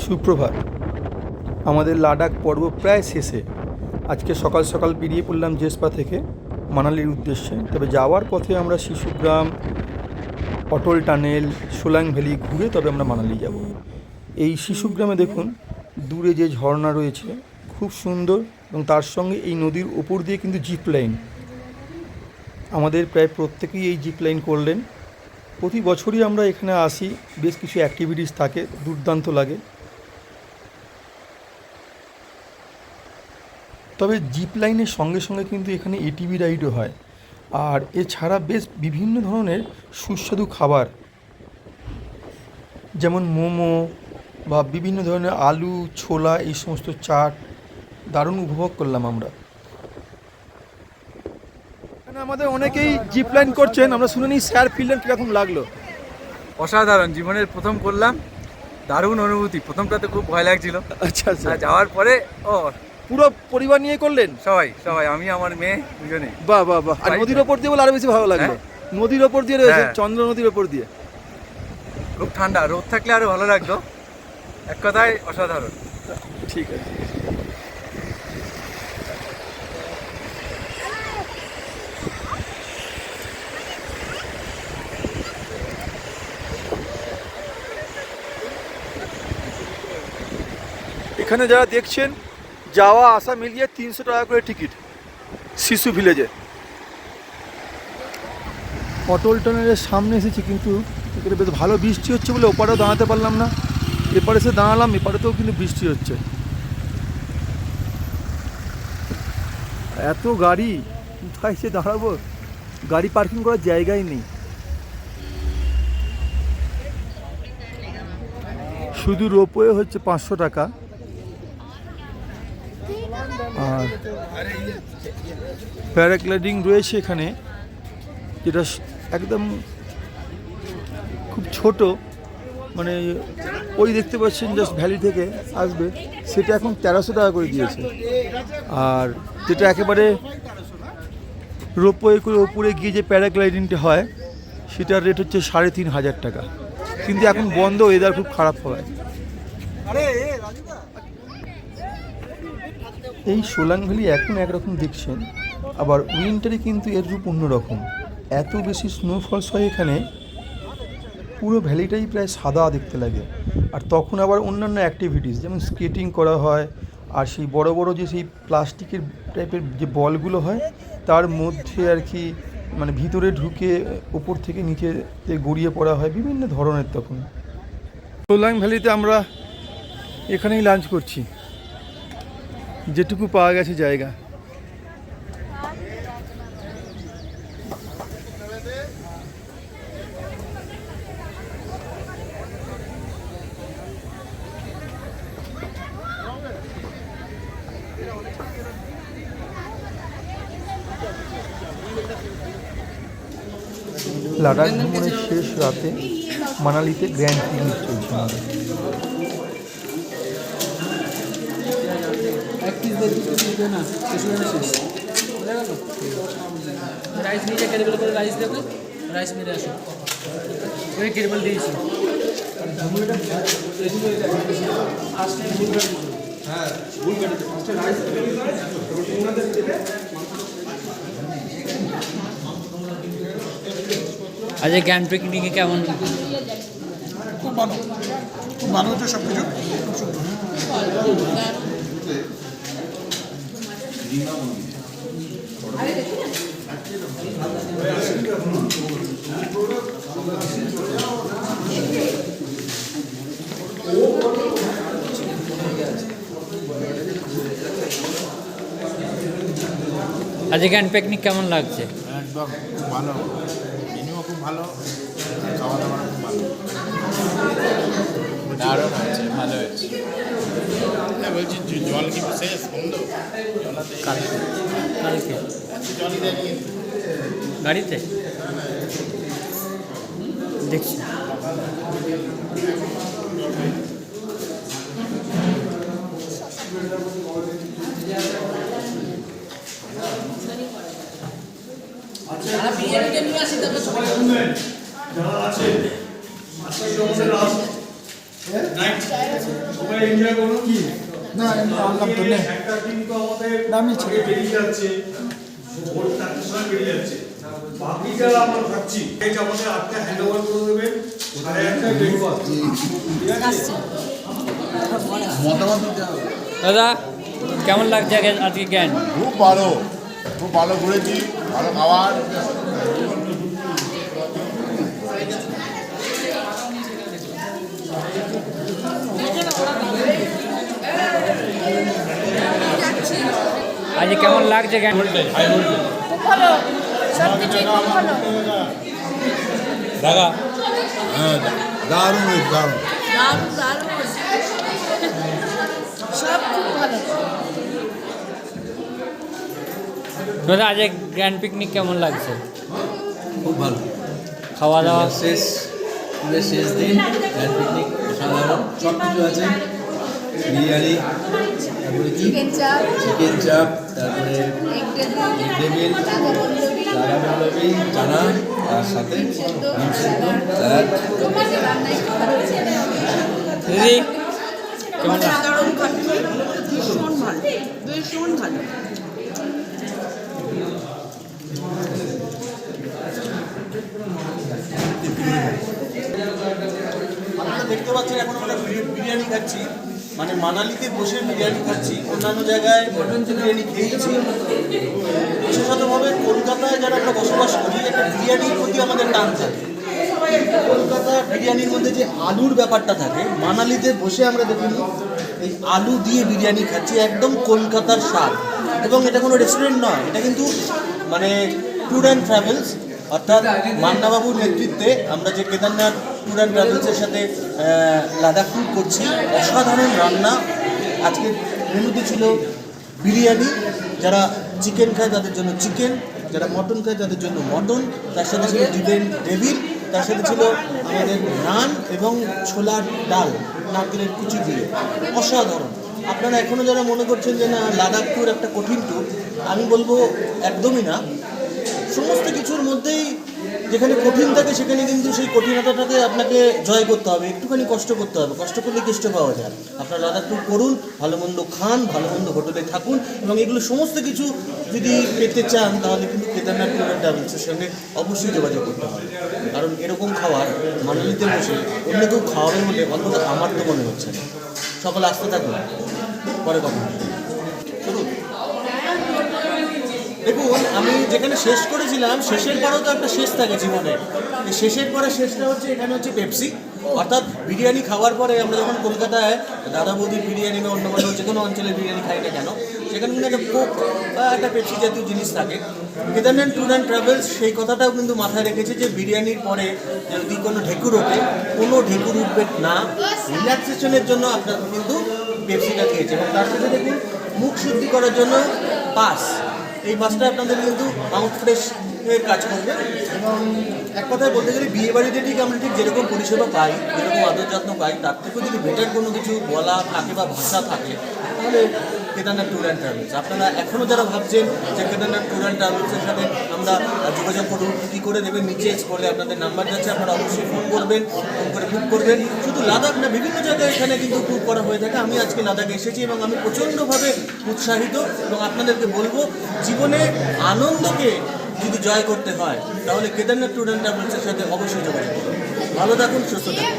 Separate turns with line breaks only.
সুপ্রভাত। আমাদের লাদাখ পর্ব প্রায় শেষে। আজকে সকাল সকাল বেরিয়ে পড়লাম জেসপা থেকে মানালির উদ্দেশ্যে। তবে যাওয়ার পথে আমরা শিশুগ্রাম, অটল টানেল, সোলাং ভ্যালি ঘুরে তবে আমরা মানালি যাব। এই শিশুগ্রামে দেখুন দূরে যে ঝর্ণা রয়েছে খুব সুন্দর, এবং তার সঙ্গে এই নদীর ওপর দিয়ে কিন্তু জিপ লাইন। আমাদের প্রায় প্রত্যেকেই এই জিপ লাইন করলেন। প্রতি বছরই আমরা এখানে আসি, বেশ কিছু অ্যাক্টিভিটিস থাকে, দুর্দান্ত লাগে। তবে জিপ লাইনের সঙ্গে সঙ্গে কিন্তু এখানে এটিভি রাইডও হয়, আর এছাড়া বেশ বিভিন্ন ধরনের সুস্বাদু খাবার, যেমন মোমো বা বিভিন্ন ধরনের আলু ছোলা, এই সমস্ত চাট দারুণ উপভোগ করলাম আমরা। এখানে আমাদের অনেকেই জিপ লাইন করছেন, আমরা শুনে নিই স্যার ফিরলেন কীরকম লাগলো।
অসাধারণ, জীবনের প্রথম করলাম, দারুণ অনুভূতি। প্রথমটাতে খুব ভয় লাগছিল,
আচ্ছা আচ্ছা,
যাওয়ার পরে
পুরো পরিবার নিয়ে করলেন?
সবাই আমি আমার মেয়ে দুজনে।
বাহ বাহ বাহ। আর নদীর ওপর দিয়ে বলে আরো বেশি ভালো লাগলো। নদীর ওপর দিয়ে রয়েছে, চন্দ্র নদীর ওপর দিয়ে।
খুব ঠান্ডা, রোদ থাকলে আরো ভালো লাগতো। এক কথায় অসাধারণ।
ঠিক আছে। এখানে যারা দেখছেন, যাওয়া আসা মিলিয়ে 300 টাকা করে টিকিট শিশু ভিলেজে। অটল টানেলের সামনে এসেছি, কিন্তু এখানে বেশ ভালো বৃষ্টি হচ্ছে বলে ওপারেও দাঁড়াতে পারলাম না। এপারে এসে দাঁড়ালাম, এপারেতেও কিন্তু বৃষ্টি হচ্ছে। এত গাড়ি, কোথায় এসে দাঁড়াবো? গাড়ি পার্কিং করার জায়গাই নেই। শুধু রোপওয়ে হচ্ছে 500 টাকা, আর প্যারাগ্লাইডিং রয়েছে এখানে, যেটা একদম খুব ছোট, মানে ওই দেখতে পাচ্ছেন জাস্ট ভ্যালি থেকে আসবে, সেটা এখন 1300 টাকা করে দিয়েছে। আর যেটা একেবারে রোপওয়ে করে ওপরে গিয়ে যে প্যারাগ্লাইডিংটা হয়, সেটার রেট হচ্ছে 3500 টাকা, কিন্তু এখন বন্ধ, ওয়েদার খুব খারাপ হয়। এই সোলাং ভ্যালি এখন একরকম দেখছেন, আবার উইন্টারে কিন্তু এর রূপ অন্যরকম। এত বেশি স্নোফলস হয় এখানে, পুরো ভ্যালিটাই প্রায় সাদা দেখতে লাগে। আর তখন আবার অন্যান্য অ্যাক্টিভিটিস যেমন স্কেটিং করা হয়, আর সেই বড় বড় যে সেই প্লাস্টিকের টাইপের যে বলগুলো হয়, তার মধ্যে আর কি মানে ভিতরে ঢুকে ওপর থেকে নিচেতে গড়িয়ে পড়া হয়, বিভিন্ন ধরনের। তখন সোলাং ভ্যালিতে আমরা এখানেই লাঞ্চ করছি, যেটুকু পাওয়া গেছে জায়গা। লাদাখ ভ্রমণের শেষ রাতে মানালিতে গ্র্যান্ড পিকনিক চলছে আমাদের।
রাইস নিয়ে কেটেবল করে রাইস দেবে, রাইস মেরে আসো, ওই কেটেবল দিয়েছি। হ্যাঁ, আচ্ছা, জ্ঞান পিকনিকে কেমন?
খুব ভালো, খুব ভালো হচ্ছে সব কিছু।
আজকে জ্ঞান পিকনিক কেমন লাগছে?
একদম খুব ভালো, মেনুও খুব ভালো, খাওয়া দাওয়া খুব ভালো, দারুণ হয়েছে, ভালো হয়েছে। হ্যাঁ বলছি, জল কি শেষ বন্ধ?
কালকে কালকে
জলই দেয়নি
গাড়িতে দেখছি।
যারা আছে না এমনি আনলাম তো নেই না, আমি ছেড়ে দিই।
দাদা কেমন লাগছে আজকে জ্ঞান?
খুব ভালো ঘুরেছি, ভালো খাবার।
আজকে কেমন লাগছে জ্ঞান?
খুব ভালো, সব কিছুই খুব ভালো।
দাদা
হ্যাঁ, দারুণ দারুণ।
দারুণ দারুণ, সব খুব ভালো।
দাদা আজকে গ্র্যান্ড পিকনিক কেমন লাগছে?
খুব ভালো।
খাওয়া দাওয়া
শেষ ট্যুরের শেষ দিন, গ্র্যান্ড পিকনিক অসাধারণ, সব কিছু আছে। বিরিয়ানি, তারপরে কি
চিকেন চাপ,
চিকেন চাপ, তারপরে
এগ টেবিল,
রাগা পল্লবী, চানা, তার সাথে ডিম সেদ্ধ, স্যালাড।
দিদি কেমন লাগছে?
সাধারণ খাচ্ছি, ভীষণ ভালো, ভীষণ ভালো।
আপনারা দেখতে পাচ্ছেন এখন আমরা বিরিয়ানি খাচ্ছি, মানে মানালিতে বসে বিরিয়ানি খাচ্ছি। অন্যান্য জায়গায় বিরিয়ানি খেয়েছি, বিশেষতভাবে কলকাতায় যারা আমরা বসবাস করি একটা বিরিয়ানির প্রতি আমাদের টান থাকে। কলকাতা বিরিয়ানির মধ্যে যে আলুর ব্যাপারটা থাকে, মানালিতে বসে আমরা দেখুন এই আলু দিয়ে বিরিয়ানি খাচ্ছি, একদম কলকাতার স্বাদ। এবং এটা কোনো রেস্টুরেন্ট নয়, এটা কিন্তু মানে ট্যুর অ্যান্ড ট্রাভেলস, অর্থাৎ মান্নাবাবুর নেতৃত্বে আমরা যে কেদারনাথ ট্যুর অ্যান্ড ট্রাভেলসের সাথে লাদাখ ট্যুর করছি। অসাধারণ রান্না। আজকে মেনুতে ছিল বিরিয়ানি, যারা চিকেন খায় তাদের জন্য চিকেন, যারা মটন খায় তাদের জন্য মটন, তার সাথে ছিল ডেভিল, তার সাথে ছিল আমাদের নান এবং ছোলার ডাল নারকেলের কুচি দিয়ে। অসাধারণ। আপনারা এখনও যারা মনে করছেন যে না লাদাখ ট্যুর একটা কঠিন ট্যুর, আমি বলবো একদমই না। সমস্ত কিছুর মধ্যেই যেখানে কঠিন থাকে সেখানে কিন্তু সেই কঠিনতাটাকে আপনাকে জয় করতে হবে, একটুখানি কষ্ট করতে হবে, কষ্ট করলে কেষ্ট পাওয়া যায়। আপনারা লাদাখ ট্যুর করুন, ভালো মন্দ খান, ভালো মন্দ হোটেলে থাকুন, এবং এগুলো সমস্ত কিছু যদি পেতে চান তাহলে কিন্তু কেদারনাথ ট্যুর অ্যান্ড ট্রাভেলসের সঙ্গে অবশ্যই যোগাযোগ করতে হবে। কারণ এরকম খাবার মানালিতে বসে অন্য কেউ খাওয়াবে বলে অন্তত আমার তো মনে হচ্ছে না। সকলে আসতে থাকুন, পরে কথা হবে। চলুন। দেখুন, আমি যেখানে শেষ করেছিলাম শেষের পরেও তো একটা শেষ থাকে জীবনে। এই শেষের পরে শেষটা হচ্ছে এখানে হচ্ছে পেপসি। অর্থাৎ বিরিয়ানি খাওয়ার পরে আমরা যখন কলকাতায় দাদা বৌদির বিরিয়ানি বা অন্য কোনো যে কোনো অঞ্চলের বিরিয়ানি খাই না কেন, সেখানে কিন্তু একটা কোক বা একটা পেপসি জাতীয় জিনিস থাকে। কেদারনাথ ট্যুর অ্যান্ড ট্রাভেলস সেই কথাটাও কিন্তু মাথায় রেখেছে যে বিরিয়ানির পরে যদি কোনো ঢেকুর ওঠে, কোনো ঢেকুর উঠবে না, রিল্যাক্সেশনের জন্য আপনারা কিন্তু পেপসিটা খেয়েছে। এবং তার সাথে দেখুন মুখ শুদ্ধি করার জন্য পাস, এই মাছটা আপনাদের কিন্তু মাউথ ফ্রেশ এর কাজ করবে। এবং এক কথায় বলতে গেলে বিয়ে বাড়িতে ঠিক আমরা ঠিক যেরকম পরিষেবা পাই, যেরকম আদর যত্ন পাই, তার থেকেও যদি বেটার কোনো কিছু বলা থাকে বা ভাষা থাকে তাহলে কেদারনাথ ট্যুর অ্যান্ড ট্রাভেলস। আপনারা এখনও যারা ভাবছেন যে কেদারনাথ ট্যুর অ্যান্ড ট্রাভেলসের সাথে আমরা যোগাযোগ করুন, কী করে দেবেন, নিচে স্ক্রলে আপনাদের নাম্বার যাচ্ছে, আপনারা অবশ্যই ফোন করবেন, ফোন করে বুক করবেন। শুধু লাদাখ না, বিভিন্ন জায়গায় এখানে কিন্তু বুক করা হয়ে থাকে। আমি আজকে লাদাখে এসেছি এবং আমি প্রচণ্ডভাবে উৎসাহিত, এবং আপনাদেরকে বলবো জীবনে আনন্দকে যদি জয় করতে হয় তাহলে কেদারনাথ ট্যুর অ্যান্ড ট্রাভেলসের সাথে অবশ্যই যোগাযোগ করুন। ভালো থাকুন, সুস্থ থাকুন।